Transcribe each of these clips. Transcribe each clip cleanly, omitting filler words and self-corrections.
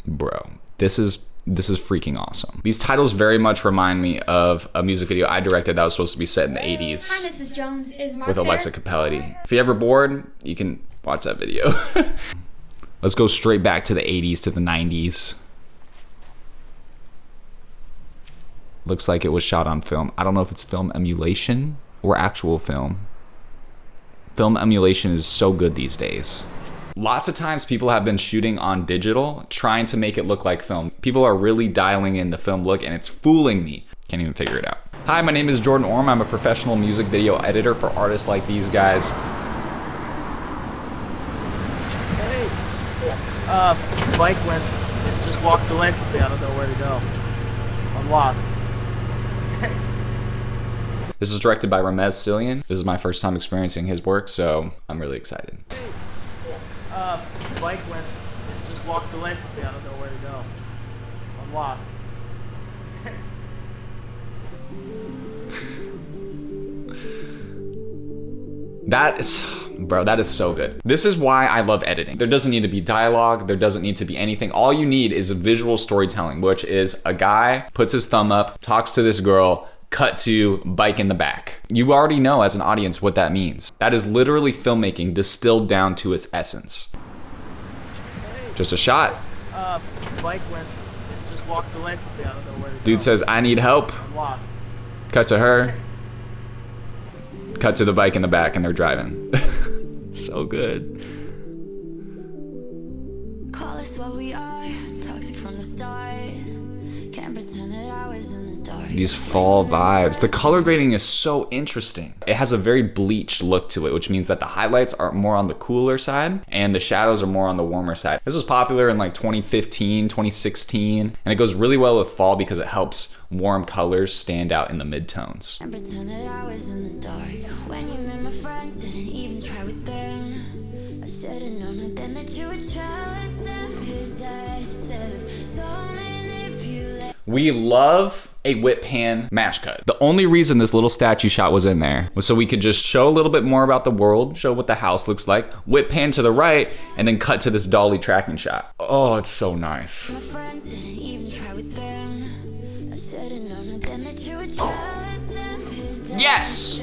Bro, this is freaking awesome. These titles very much remind me of a music video I directed that was supposed to be set in the 80s. Hi, Mrs. Jones. Is Mark with Alexa Capelletti. If you're ever bored, you can watch that video. Let's go straight back to the 80s to the 90s. Looks like it was shot on film. I don't know if it's film emulation or actual film. Film emulation is so good these days. Lots of times people have been shooting on digital, trying to make it look like film. People are really dialing in the film look and it's fooling me. Can't even figure it out. Hi, my name is Jordan Orm. I'm a professional music video editor for artists like these guys. Hey, bike went, it just walked away from me. I don't know where to go. I'm lost. This is directed by Ramez Cillian. This is my first time experiencing his work, so I'm really excited. Bike went, it just walked away from me. I don't know where to go. I'm lost. That is so good. This is why I love editing. There doesn't need to be dialogue. There doesn't need to be anything. All you need is visual storytelling, which is a guy puts his thumb up, talks to this girl, cut to bike in the back. You already know as an audience what that means. That is literally filmmaking distilled down to its essence. Just a shot. Bike went, it just walked away from me. I don't know where to go. Dude says, I need help. I'm lost. Cut to her. Cut to the bike in the back and they're driving. So good. Call us what we are, toxic from the start. Can't pretend that I was in the dark. These fall vibes. The color grading is so interesting. It has a very bleached look to it, which means that the highlights are more on the cooler side and the shadows are more on the warmer side. This was popular in like 2015, 2016, and it goes really well with fall because it helps warm colors stand out in the midtones. And pretend that I was in the dark. When you met my friends, didn't even try with them. I should have known it then that you were jealous and possessive. So manipulative. We love a whip pan match cut. The only reason this little statue shot was in there was so we could just show a little bit more about the world, show what the house looks like, whip pan to the right, and then cut to this dolly tracking shot. Oh, it's so nice. My friends didn't even try with them. I should have known it then that you were jealous and possessive. Yes!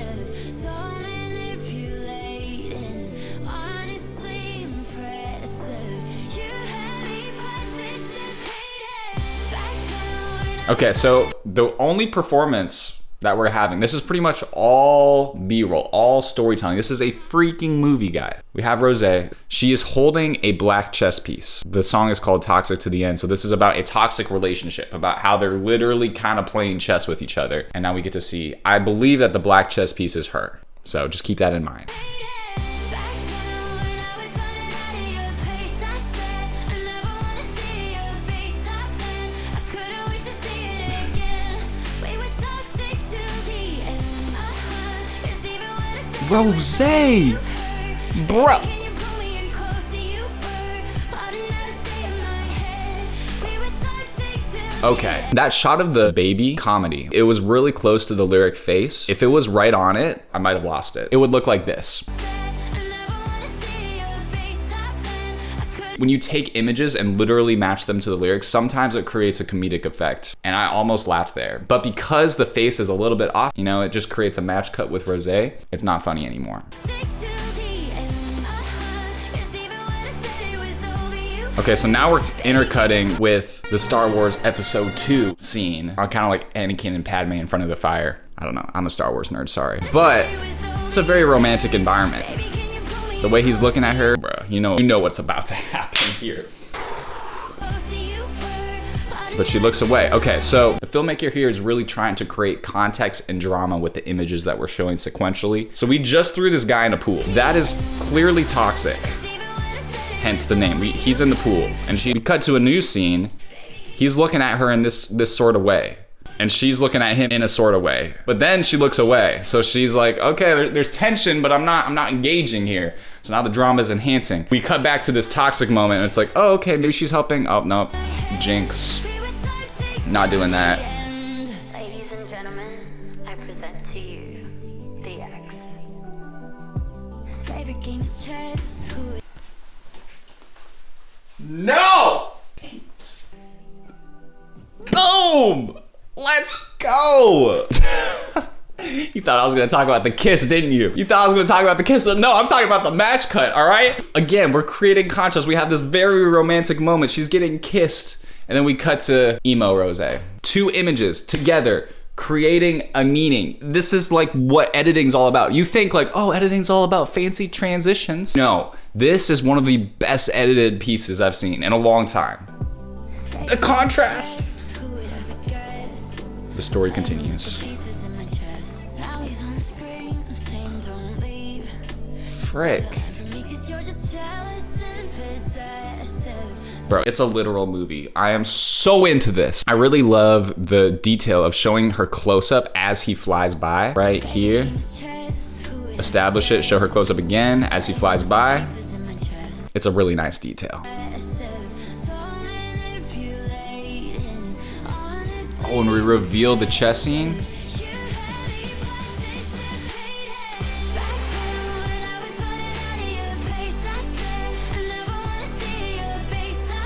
So manipulating, honestly impressive. You had me participating. Back then when I Okay, so the only performance that we're having, this is pretty much all B-roll, all storytelling. This is a freaking movie, guys. We have ROSÉ. She is holding a black chess piece. The song is called Toxic to the End. So this is about a toxic relationship, about how they're literally kind of playing chess with each other. And now we get to see, I believe that the black chess piece is her. So just keep that in mind. back then when I was running out of your place, I said I never wanna see your face again. I couldn't wait to see it again. We were toxic till the end. It's even when I said ROSÉ! Bro. can you pull me in closer? You were plotting how to stay in my head. We were toxic till Okay, that shot of the baby comedy, it was really close to the lyric face. If it was right on it, I might have lost it. It would look like this. I never wanna see your face again. I couldn't When you take images and literally match them to the lyrics, sometimes it creates a comedic effect. And I almost laughed there. But because the face is a little bit off, you know, it just creates a match cut with ROSÉ. It's not funny anymore. stick till the end. It's even when I said it was over. You Okay, so now we're intercutting with the Star Wars Episode 2 scene. Kind of like Anakin and Padme in front of the fire. I don't know, I'm a Star Wars nerd, sorry. But it's a very romantic environment. Baby, can you pull me The way he's looking at her, bro, you know what's about to happen here. closer? You were plotting But she looks away. Okay, so the filmmaker here is really trying to create context and drama with the images that we're showing sequentially. So we just threw this guy in a pool. That is clearly toxic, even when I said it. hence the name. He's in the pool, and we cut to a new scene. He's looking at her in this sort of way, and she's looking at him in a sort of way. But then she looks away, so she's like, okay, there's tension, but I'm not engaging here. So now the drama is enhancing. We cut back to this toxic moment, and it's like, oh, okay, maybe she's helping. Oh, no, jinx. We were toxic Not doing that. and ladies and gentlemen, I present to you the X. His favorite game is chess. Who No! Boom! Let's go! You thought I was gonna talk about the kiss, didn't you? You thought I was gonna talk about the kiss, but no, I'm talking about the match cut, all right? Again, we're creating contrast. We have this very romantic moment. She's getting kissed, and then we cut to emo Rosé. Two images together, creating a meaning. This is like what editing's all about. You think like, oh, editing's all about fancy transitions. No, this is one of the best edited pieces I've seen in a long time. The contrast. The story continues. Frick. Bro, it's a literal movie. I am so into this. I really love the detail of showing her close-up as he flies by. Right here. Establish it, show her close-up again as he flies by. It's a really nice detail. Oh, and we reveal the chess scene.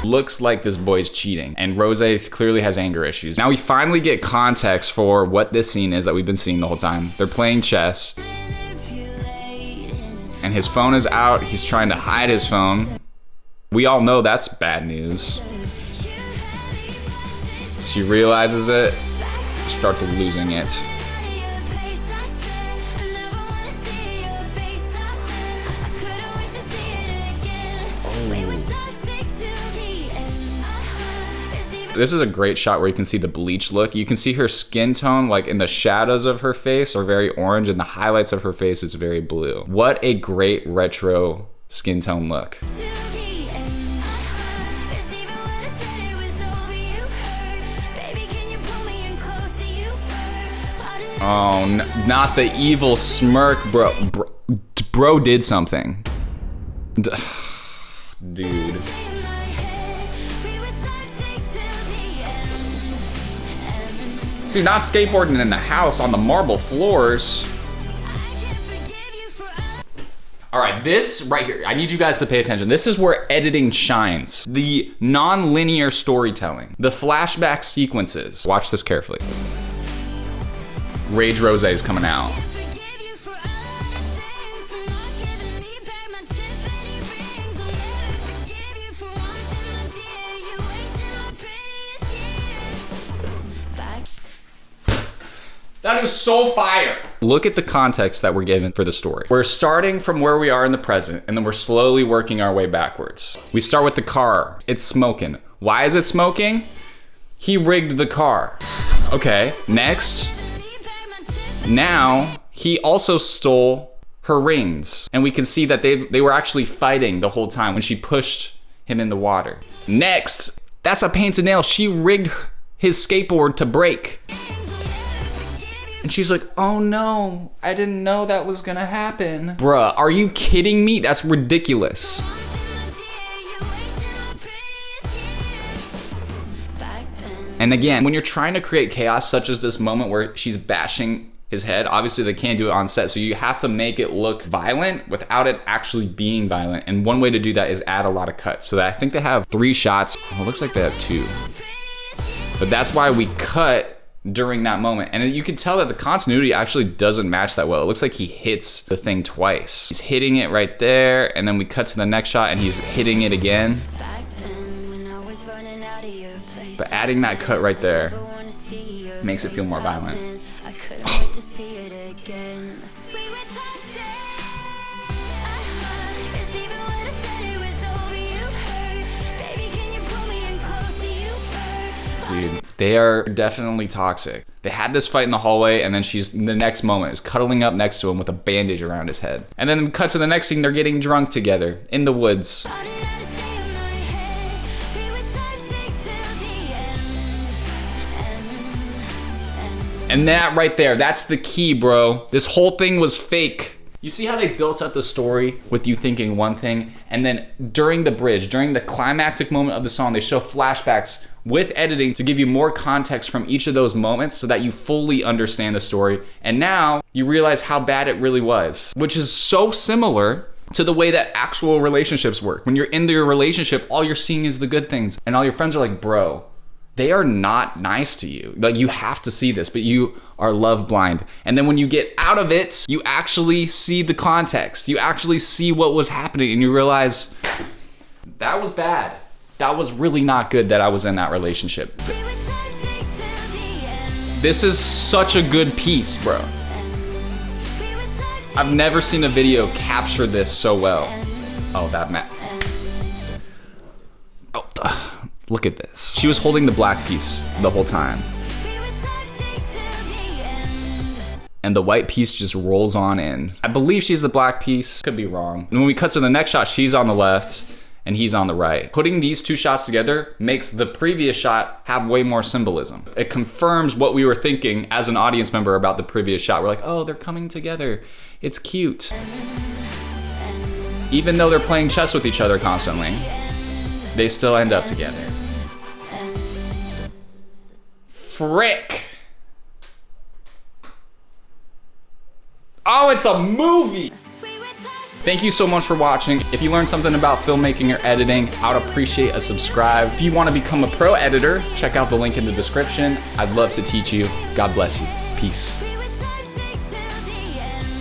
Looks like this boy's cheating, and Rosé clearly has anger issues. Now we finally get context for what this scene is that we've been seeing the whole time. They're playing chess, and his phone is out. He's trying to hide his phone. We all know that's bad news. She realizes it, starts losing it. This is a great shot where you can see the bleach look. You can see her skin tone, like in the shadows of her face are very orange and the highlights of her face is very blue. What a great retro skin tone look. Oh, not the evil smirk, bro. Bro did something. Dude. Dude, not skateboarding in the house on the marble floors. All right, this right here, I need you guys to pay attention. This is where editing shines. The non-linear storytelling, the flashback sequences. Watch this carefully. Rage Rosé is coming out. That is so fire. Look at the context that we're given for the story. We're starting from where we are in the present, and then we're slowly working our way backwards. We start with the car. It's smoking. Why is it smoking? He rigged the car. Okay, next. Now, he also stole her rings. And we can see that they were actually fighting the whole time when she pushed him in the water. Next, that's a painted nail. She rigged his skateboard to break. And she's like, oh no, I didn't know that was gonna happen. Bruh, are you kidding me? That's ridiculous. And again, when you're trying to create chaos, such as this moment where she's bashing his head, obviously they can't do it on set, so you have to make it look violent without it actually being violent. And one way to do that is add a lot of cuts. So that I think they have 3 shots. Oh, it looks like they have 2. But that's why we cut during that moment. And you can tell that the continuity actually doesn't match that well. It looks like he hits the thing twice. He's hitting it right there, and then we cut to the next shot and he's hitting it again. But adding that cut right there makes it feel more violent. Dude, they are definitely toxic. They had this fight in the hallway, and then she's, in the next moment, is cuddling up next to him with a bandage around his head. And then cut to the next scene, they're getting drunk together in the woods. And that right there, that's the key, bro. This whole thing was fake. You see how they built up the story with you thinking one thing, and then during the bridge, during the climactic moment of the song, they show flashbacks with editing to give you more context from each of those moments so that you fully understand the story. And now you realize how bad it really was, which is so similar to the way that actual relationships work. When you're in your relationship, all you're seeing is the good things, and all your friends are like, bro, they are not nice to you. Like, you have to see this, but you are love blind. And then when you get out of it, you actually see the context. You actually see what was happening, and you realize that was bad. That was really not good that I was in that relationship. This is such a good piece, bro. I've never seen a video capture this so well. Oh, that map. Oh, look at this. She was holding the black piece the whole time. And the white piece just rolls on in. I believe she's the black piece. Could be wrong. And when we cut to the next shot, she's on the left and he's on the right. Putting these two shots together makes the previous shot have way more symbolism. It confirms what we were thinking as an audience member about the previous shot. We're like, oh, they're coming together. It's cute. Even though they're playing chess with each other constantly, they still end up together. Frick. Oh, it's a movie! Thank you so much for watching. If you learned something about filmmaking or editing, I would appreciate a subscribe. If you want to become a pro editor, check out the link in the description. I'd love to teach you. God bless you. Peace.